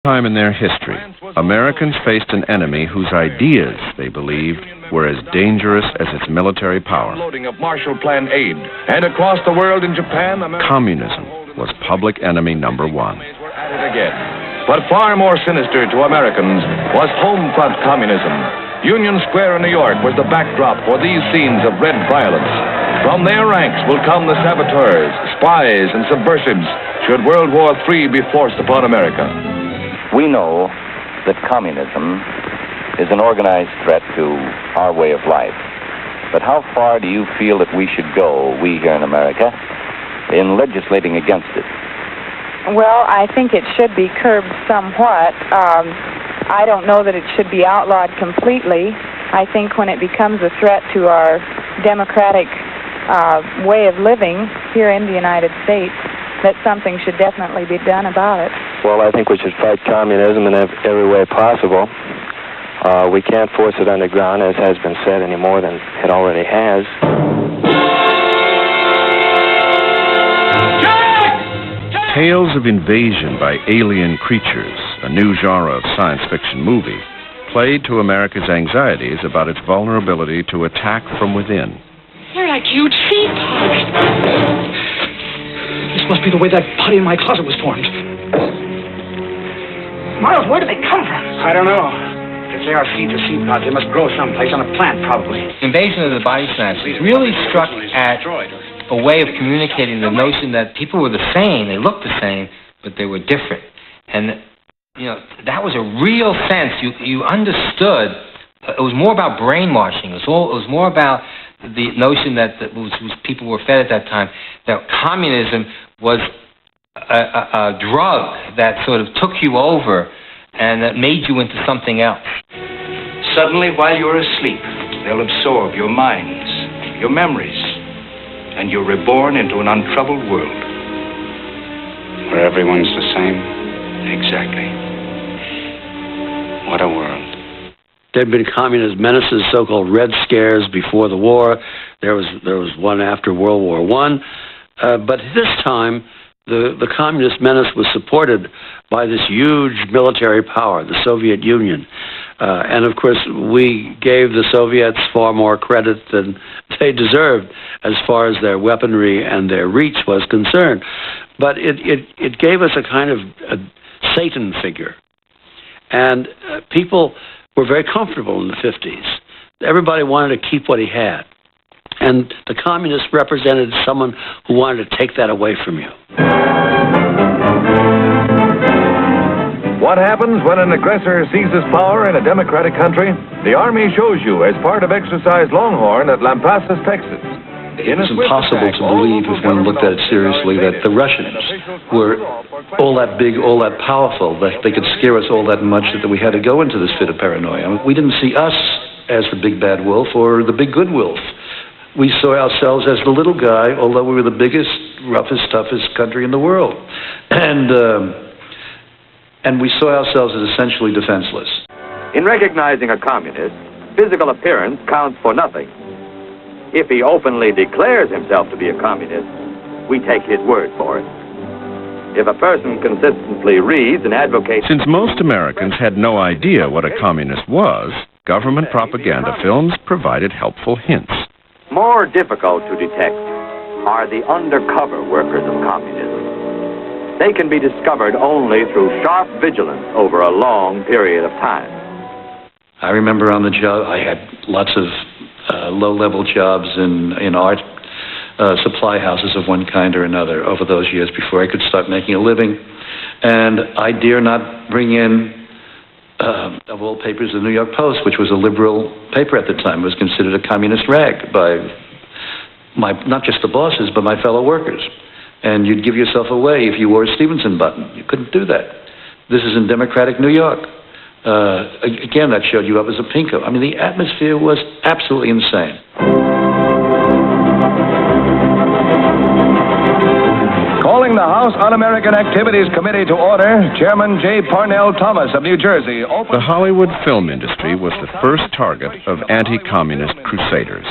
Time in their history, Americans faced an enemy whose ideas, they believed, were as dangerous as its military power. Loading of Marshall Plan aid, and across the world in Japan, Communism was public enemy number one. At it again. But far more sinister to Americans was home front communism. Union Square in New York was the backdrop for these scenes of red violence. From their ranks will come the saboteurs, spies, and subversives should World War III be forced upon America. We know that communism is an organized threat to our way of life. But how far do you feel that we should go, we here in America, in legislating against it? Well, I think it should be curbed somewhat. I don't know that it should be outlawed completely. I think when it becomes a threat to our democratic way of living here in the United States, that something should definitely be done about it. Well, I think we should fight communism in every way possible. We can't force it underground, as has been said, any more than it already has. Tales of invasion by alien creatures, a new genre of science fiction movie, played to America's anxieties about its vulnerability to attack from within. They're like huge sea pods. This must be the way that putty in my closet was formed. Miles, where do they come from? I don't know. If they are seeds or seed pods, they must grow someplace on a plant, probably. Invasion of the Body Snatchers really struck at a way of communicating the notion that people were the same, they looked the same, but they were different. And, you know, that was a real sense. You understood. It was more about brainwashing. It was more about the notion that people were fed at that time, that communism was a drug that sort of took you over and that made you into something else. Suddenly, while you're asleep, they'll absorb your minds, your memories, and you're reborn into an untroubled world. Where everyone's the same? Exactly. What a world. There had been communist menaces, so-called Red Scares before the war. There was one after World War I. But this time, the communist menace was supported by this huge military power, the Soviet Union. And, of course, we gave the Soviets far more credit than they deserved as far as their weaponry and their reach was concerned. But it gave us a kind of a Satan figure. And people were very comfortable in the 50s. Everybody wanted to keep what he had. And the communists represented someone who wanted to take that away from you. What happens when an aggressor seizes power in a democratic country? The Army shows you as part of Exercise Longhorn at Lampasas, Texas. It was impossible to believe, if one looked at it seriously, that the Russians were all that big, all that powerful, that they could scare us all that much that we had to go into this fit of paranoia. I mean, we didn't see us as the big bad wolf or the big good wolf. We saw ourselves as the little guy, although we were the biggest, roughest, toughest country in the world. And we saw ourselves as essentially defenseless. In recognizing a communist, physical appearance counts for nothing. If he openly declares himself to be a communist, we take his word for it. If a person consistently reads and advocates... Since most Americans had no idea what a communist was, government propaganda films provided helpful hints. More difficult to detect are the undercover workers of communism. They can be discovered only through sharp vigilance over a long period of time. I remember on the job, I had lots of low-level jobs in art supply houses of one kind or another over those years before I could start making a living. And I dare not bring in, of all papers, the New York Post, which was a liberal paper at the time. It was considered a communist rag by not just the bosses, but my fellow workers. And you'd give yourself away if you wore a Stevenson button. You couldn't do that. This is in democratic New York. Again, that showed you up as a pinko. I mean, the atmosphere was absolutely insane. Calling the House Un-American Activities Committee to order, Chairman J. Parnell Thomas of New Jersey opened... The Hollywood film industry was the first target of anti-communist crusaders.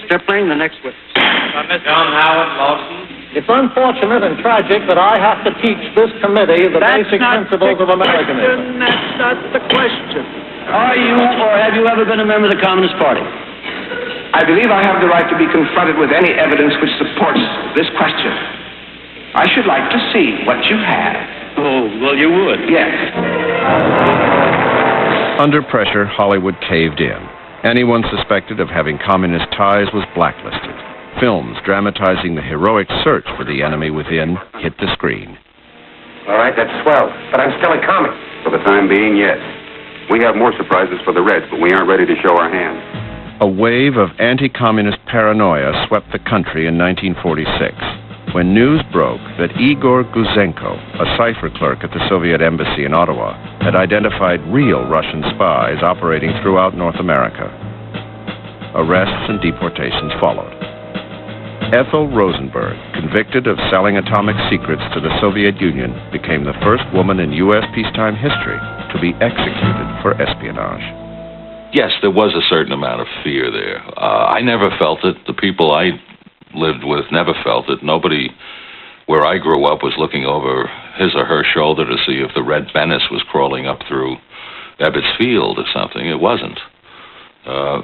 Step the next witness. John Howard Lawson. It's unfortunate and tragic that I have to teach this committee the basic principles of Americanism. That's not the question. Are you or have you ever been a member of the Communist Party? I believe I have the right to be confronted with any evidence which supports this question. I should like to see what you have. Oh, well, you would. Yes. Under pressure, Hollywood caved in. Anyone suspected of having communist ties was blacklisted. Films dramatizing the heroic search for the enemy within hit the screen. All right, that's swell, but I'm still a comic. For the time being, yes. We have more surprises for the Reds, but we aren't ready to show our hand. A wave of anti-communist paranoia swept the country in 1946, when news broke that Igor Guzenko, a cipher clerk at the Soviet embassy in Ottawa, had identified real Russian spies operating throughout North America. Arrests and deportations followed. Ethel Rosenberg, convicted of selling atomic secrets to the Soviet Union, became the first woman in U.S. peacetime history to be executed for espionage. Yes, there was a certain amount of fear there. I never felt it. The people I lived with never felt it. Nobody where I grew up was looking over his or her shoulder to see if the red menace was crawling up through Ebbets Field or something. It wasn't.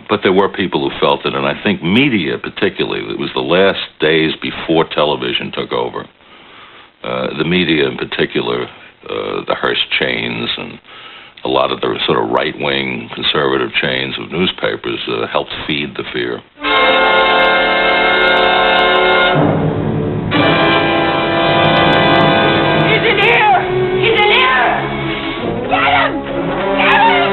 But there were people who felt it, and I think media particularly, it was the last days before television took over. The media in particular, the Hearst chains and a lot of the sort of right-wing conservative chains of newspapers helped feed the fear. He's in here! He's in here! Get him! Get him!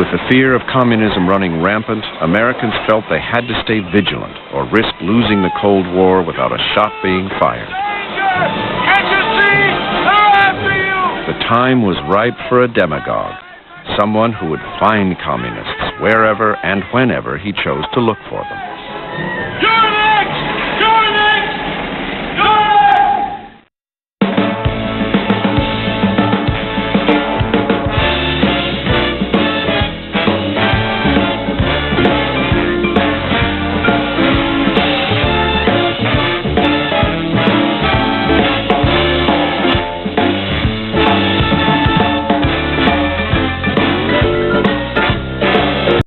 With the fear of communism running rampant, Americans felt they had to stay vigilant or risk losing the Cold War without a shot being fired. Can't you see? They're after you! The time was ripe for a demagogue, someone who would find communists wherever and whenever he chose to look for them.